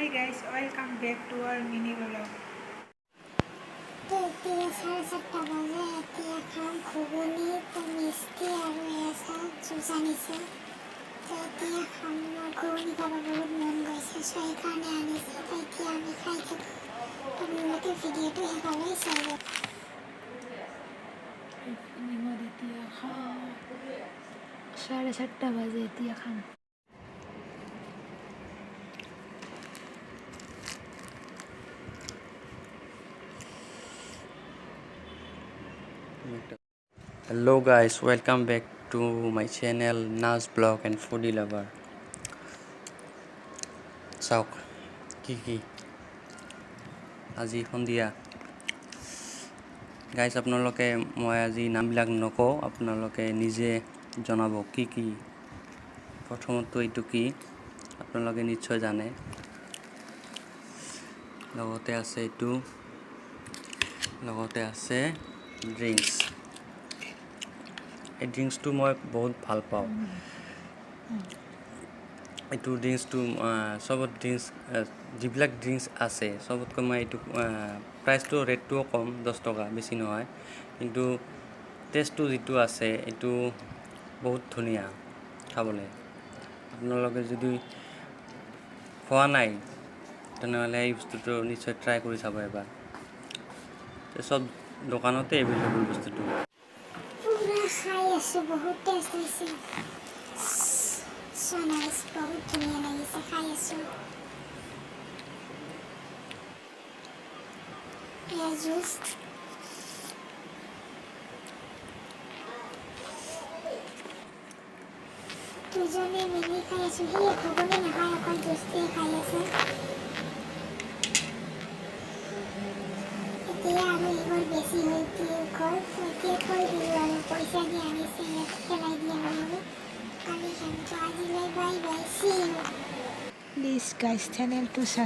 Hi guys, welcome back to our mini vlog. তো এতিয়া 7:30 বাজে এতিয়া খাম ঘুগুনি তো মিষ্টি আৰু এসা জুচ আনিছে তো এতিয়া খাম ঘুগুনি খাব বহুত মন গৈছে so সেইকাৰণে আনিছে তো এতিয়া আমি খাই থাকোঁ আপোনালোকে ভিডিঅ'টো শেষলৈ চাই লওক এতিয়া খাম 7:30 বাজে এতিয়া খাম Hello guys, welcome back to my channel Naz vlog and foodie lover. Sauk Kiki আজি সন্ধিয়া গাইজ আপোনালোকে মই আজি নামবিলাক নকওঁ আপোনালোকে নিজে জনাব কি কি প্ৰথমতে এইটো কি আপোনালোকে নিশ্চয় জানে লগতে আছে এইটো লগতে আছে ড্ৰিংকস এই ড্ৰিংকসটো মই বহুত ভাল পাওঁ এইটো ড্ৰিংকসটো সবত ড্ৰিংকস যিবিলাক ড্ৰিংকস আছে সবতকৈ মই এইটো প্ৰাইচটো ৰেটটোও কম 10 টকা বেছি নহয় কিন্তু টেষ্টটো যিটো আছে এইটো বহুত ধুনীয়া খাবলৈ আপোনালোকে যদি খোৱা নাই তেনেহ'লে এই বস্তুটো নিশ্চয় ট্ৰাই কৰি চাব এবাৰ সব দোকানতে এভেইলেবল বস্তুটো পুৰা খাই আছোঁ বহুত টেষ্ট হৈছে so nice বহুত ধুনীয়া লাগিছে খাই আছোঁ এয়া জুচ দুজনে মিলি খাই আছোঁ সি ঘুগুনি নাখায় অকল জুচটোৱে খাই আছে এতিয়া আৰু এইবোৰ বেছি হৈ গ'ল এতিয়া থৈ দিলোঁ আৰু পইচা দি আনিছে ইয়াত পেলাই দিয়া নহ'লে আমি খাম তো আজিলৈ bye bye see you Please guys, channel to subscribe.